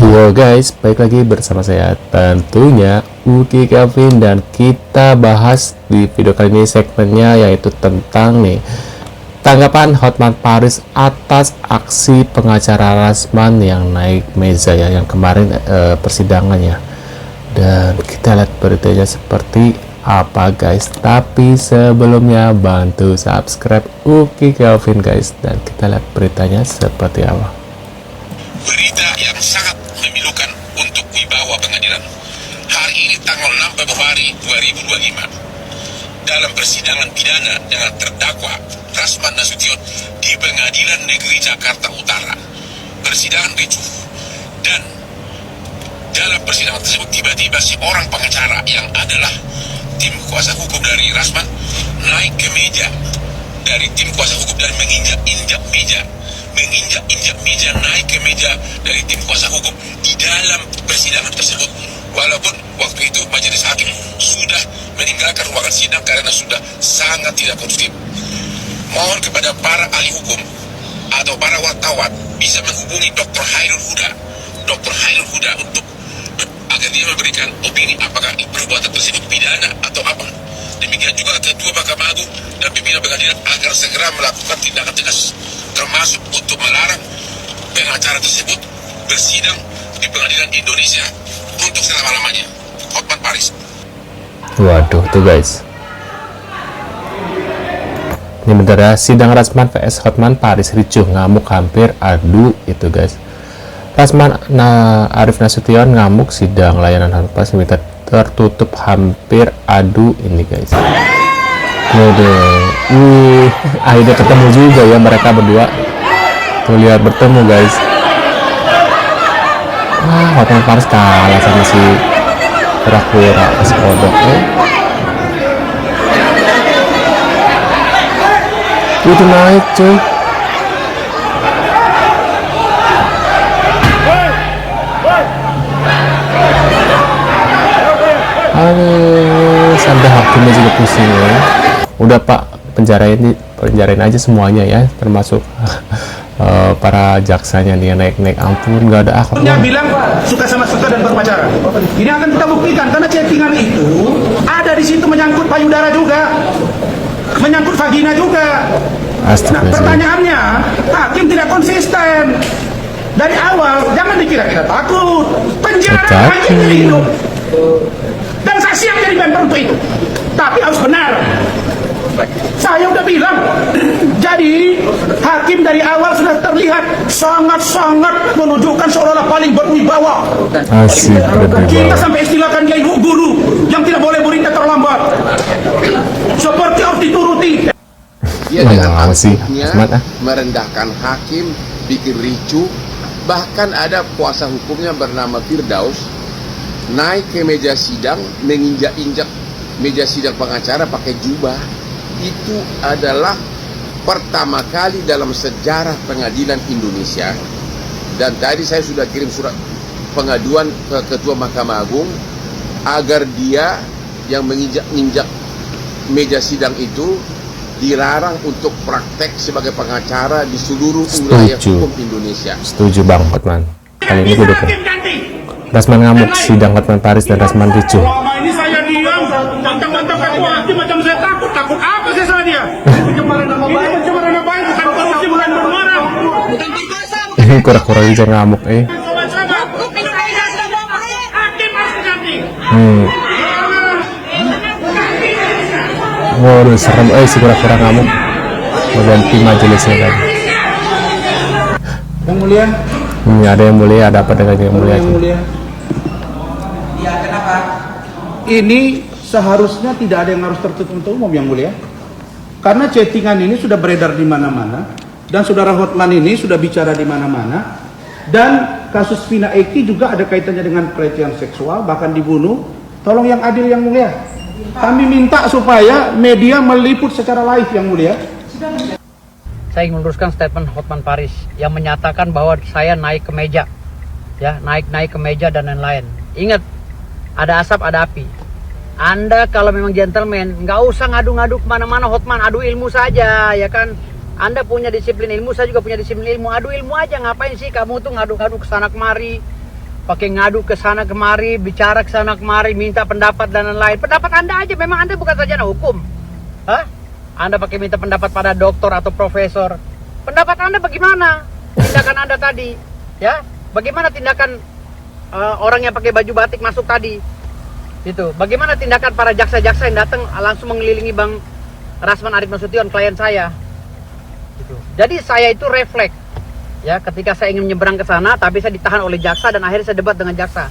Yo guys, balik lagi bersama saya tentunya Uki Kevin, dan kita bahas di video kali ini segmennya yaitu tentang tanggapan Hotman Paris atas aksi pengacara Rasman yang naik meja ya, yang kemarin persidangannya. Dan kita lihat beritanya seperti apa guys, tapi sebelumnya bantu subscribe Uki Kevin guys, dan kita lihat beritanya seperti apa. Berita yang sangat memilukan untuk wibawa pengadilan. Hari ini tanggal 6 Februari 2025, dalam persidangan pidana dengan terdakwa Rasman Nasution di Pengadilan Negeri Jakarta Utara, persidangan ricuh. Dan dalam persidangan tersebut tiba-tiba si orang pengacara yang adalah tim kuasa hukum dari Rasman naik ke meja dari tim kuasa hukum dan menginjak-injak meja, naik ke meja dari tim kuasa hukum di dalam persidangan tersebut, walaupun waktu itu majelis hakim sudah meninggalkan ruangan sidang karena sudah sangat tidak kondusif. Mohon kepada para ahli hukum atau para wartawan bisa menghubungi Dr. Hairul Huda untuk agar dia memberikan opini apakah perbuatan tersebut pidana atau apa. Demikian juga Ketua Mahkamah Agung dan pimpinan pengadilan agar segera melakukan tindakan tegas, termasuk untuk melarang pengacara tersebut bersidang di pengadilan Indonesia untuk selama-lamanya. Hotman Paris. Waduh tuh guys, ini bentar ya, sidang Rasman vs Hotman Paris ricuh, ngamuk hampir adu itu guys. Rasman Arif Nasution ngamuk, sidang layanan Hotman minta tertutup hampir adu ini guys. Akhirnya ketemu juga ya mereka berdua. Tuh lihat bertemu guys. Hotman Paris kalah sama si kura-kura si kodok. Itu naik cuy. Sampai hakimnya juga pusing ya. Udah pak, penjarain aja semuanya ya, termasuk para jaksanya nih naik ampun, nggak ada akhlak. Dia bilang suka dan berpacaran. Ini akan kita buktikan karena chattingan itu ada di situ, menyangkut payudara juga, menyangkut vagina juga. Nah, pertanyaannya, hakim tidak konsisten dari awal. Jangan dikira kita takut, penjara aja jadi hidup. Dan saya siap jadi member untuk itu, tapi harus benar. Saya udah bilang, jadi hakim dari awal sudah terlihat sangat-sangat menunjukkan seolah-olah paling berwibawa. Asik, kita sampai istilahkan dia ibu guru yang tidak boleh berita terlambat, seperti harus dituruti. Dia dengan artinya merendahkan hakim, bikin ricuh. Bahkan ada kuasa hukumnya bernama Firdaus naik ke meja sidang, menginjak-injak meja sidang pengacara pakai jubah. Itu adalah pertama kali dalam sejarah pengadilan Indonesia. Dan tadi saya sudah kirim surat pengaduan ke Ketua Mahkamah Agung agar dia yang menginjak-injak meja sidang itu dilarang untuk praktek sebagai pengacara di seluruh wilayah hukum Indonesia. Setuju Bang Hotman. Kali ini gue dukung. Rasman ngamuk, sidang Hotman Paris dan Rasman ricuh. Selama ini saya diam, mantap-mantap ketua hakim macam saya takut apa sih sama dia? Pencemaran nama baik, bukan korupsi, bukan bermarah. Ini kura-kura hijau ngamuk Hakim harus diganti. Waduh serem si kura-kura ngamuk. Mau ganti majelisnya kan. Yang mulia. Ada yang mulia, ada apa dengan yang mulia? Iya, kenapa? Ini seharusnya tidak ada yang harus tertutup untuk umum, yang mulia. Karena chattingan ini sudah beredar di mana-mana, dan saudara Hotman ini sudah bicara di mana-mana, dan kasus Vina Eki juga ada kaitannya dengan pelecehan seksual, bahkan dibunuh. Tolong yang adil, yang mulia. Kami minta supaya media meliput secara live, yang mulia. Saya ingin meluruskan statement Hotman Paris yang menyatakan bahwa saya naik ke meja, ya naik ke meja dan lain-lain. Ingat, ada asap, ada api. Anda kalau memang gentleman, nggak usah ngadu-ngadu kemana-mana Hotman, adu ilmu saja, ya kan? Anda punya disiplin ilmu, saya juga punya disiplin ilmu. Adu ilmu aja, ngapain sih kamu tuh ngadu-ngadu kesana kemari? pakai ngadu ke sana kemari, bicara ke sana kemari, minta pendapat dan lain-lain. Pendapat Anda aja, memang Anda bukan sarjana hukum. Hah? Anda pakai minta pendapat pada doktor atau profesor. Pendapat Anda bagaimana? Tindakan Anda tadi, ya? Bagaimana tindakan orang yang pakai baju batik masuk tadi? Itu. Bagaimana tindakan para jaksa-jaksa yang datang langsung mengelilingi Bang Rasman Arief Nasution, klien saya? Gitu. Jadi saya itu refleks. Ya, ketika saya ingin menyeberang ke sana, tapi saya ditahan oleh jaksa dan akhirnya saya debat dengan jaksa.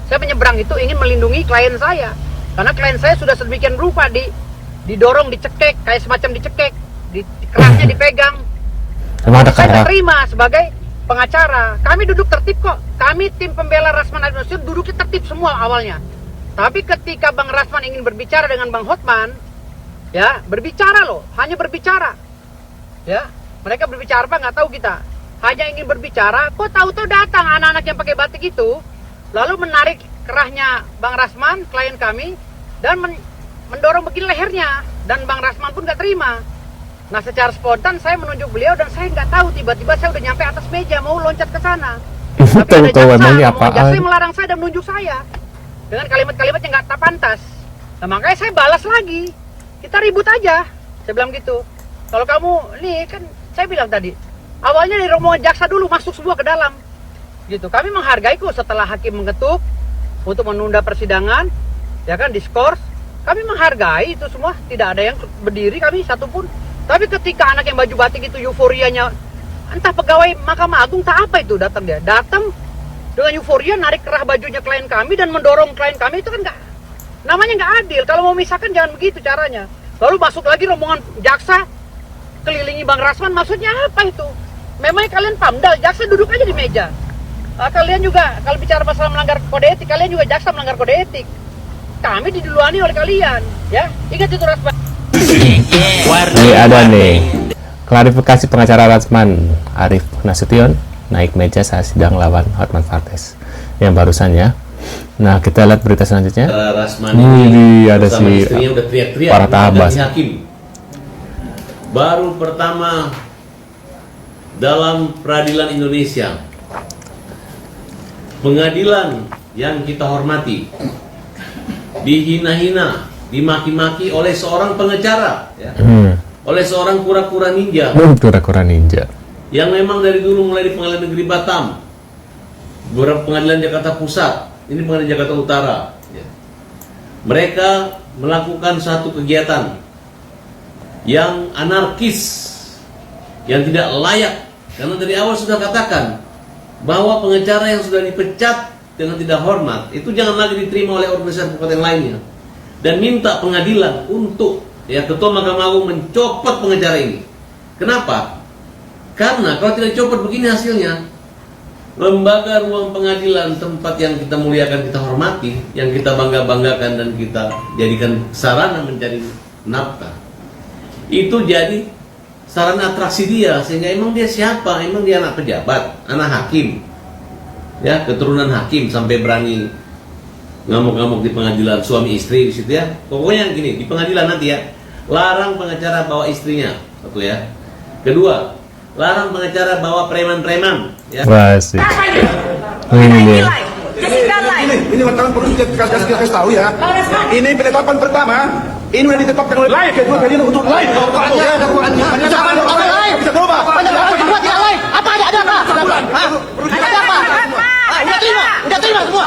Saya menyeberang itu ingin melindungi klien saya, karena klien saya sudah sedemikian rupa didorong, dicekek, kayak semacam dicekek, kerahnya dipegang. Saya tidak terima sebagai pengacara. Kami duduk tertib kok. Kami tim pembela Rasman Arief Nasution duduknya tertib semua awalnya. Tapi ketika Bang Rasman ingin berbicara dengan Bang Hotman, ya berbicara loh, hanya berbicara. Ya, mereka berbicara apa nggak tahu kita. Hanya ingin berbicara, kok tahu-tahu datang anak-anak yang pakai batik itu, lalu menarik kerahnya Bang Rasman, klien kami, dan mendorong begini lehernya, dan Bang Rasman pun nggak terima. Nah, secara spontan saya menunjuk beliau dan saya nggak tahu, tiba-tiba saya udah nyampe atas meja mau loncat ke sana. Tapi ada jaksa yang melarang saya dan menunjuk saya dengan kalimat-kalimat yang nggak pantas. Nah, makanya saya balas lagi, kita ribut aja, saya bilang gitu. Kalau kamu, nih kan saya bilang tadi, awalnya dari rombongan jaksa dulu masuk semua ke dalam, gitu. Kami menghargai kok setelah hakim mengetuk untuk menunda persidangan, ya kan, diskors. Kami menghargai itu semua, tidak ada yang berdiri kami satupun. Tapi ketika anak yang baju batik itu euforianya, entah pegawai Mahkamah Agung tak apa itu datang dia, datang dengan euforia narik kerah bajunya klien kami dan mendorong klien kami, itu kan nggak, namanya nggak adil. Kalau mau misahkan jangan begitu caranya. Lalu masuk lagi rombongan jaksa kelilingi Bang Rasman, maksudnya apa itu? Memangnya kalian pamdal, jaksa duduk aja di meja. Kalian juga, kalau bicara masalah melanggar kode etik, kalian juga jaksa melanggar kode etik. Kami diduluani oleh kalian, ya. Ingat itu Rasman. Ini ada nih, klarifikasi pengacara Rasman Arief Nasution naik meja saat sidang lawan Hotman Paris yang barusan ya. Nah, kita lihat berita selanjutnya. Rasman ini ada si udah teriak-teriak para tabas. Hakim. Baru pertama dalam peradilan Indonesia, pengadilan yang kita hormati dihina-hina, dimaki-maki oleh seorang pengacara, ya, oleh seorang kura-kura ninja, yang memang dari dulu mulai di Pengadilan Negeri Batam, beberapa pengadilan Jakarta Pusat, ini pengadilan Jakarta Utara, ya. Mereka melakukan satu kegiatan yang anarkis, yang tidak layak. Karena dari awal sudah katakan bahwa pengacara yang sudah dipecat dengan tidak hormat itu jangan lagi diterima oleh organisasi advokat yang lainnya, dan minta pengadilan untuk, ya, Ketua Mahkamah Agung mencopot pengacara ini. Kenapa? Karena kalau tidak dicopot begini hasilnya. Lembaga ruang pengadilan, tempat yang kita muliakan, kita hormati, yang kita bangga-banggakan dan kita jadikan sarana mencari nafkah, itu jadi sarana atraksi dia. Sehingga emang dia siapa? Emang dia anak pejabat, anak hakim, ya, keturunan hakim, sampai berani ngamuk-ngamuk di pengadilan, suami istri di situ, ya. Pokoknya gini, di pengadilan nanti, ya, larang pengacara bawa istrinya, satu, ya. Kedua, larang pengacara bawa preman-preman, ya. Masih. Ini wartawan perlu kita kasih tahu, ya. Ini penetapan pertama, ini udah ditetapkan oleh live, kedua kali untuk live. Bisa berubah. Apa ada apa? Udah terima semua.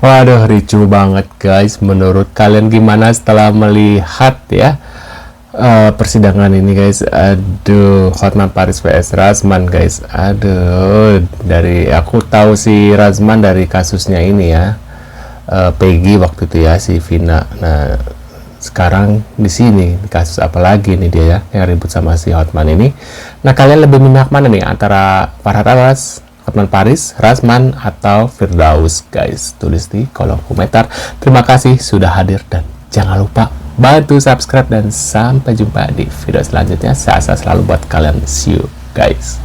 Waduh, ricu banget guys. Menurut kalian gimana setelah melihat, ya, persidangan ini guys? Aduh, Hotman Paris vs Rasman guys. Aduh, dari aku tahu si Rasman dari kasusnya ini, ya, Peggy waktu itu, ya, si Vina. Nah, sekarang di sini kasus apa lagi nih dia, ya, yang ribut sama si Hotman ini. Nah, kalian lebih memihak mana nih, antara Farhad Abbas, Hotman Paris, Rasman, atau Firdaus guys? Tulis di kolom komentar. Terima kasih sudah hadir dan jangan lupa bantu subscribe dan sampai jumpa di video selanjutnya. Sehat selalu buat kalian. See you guys.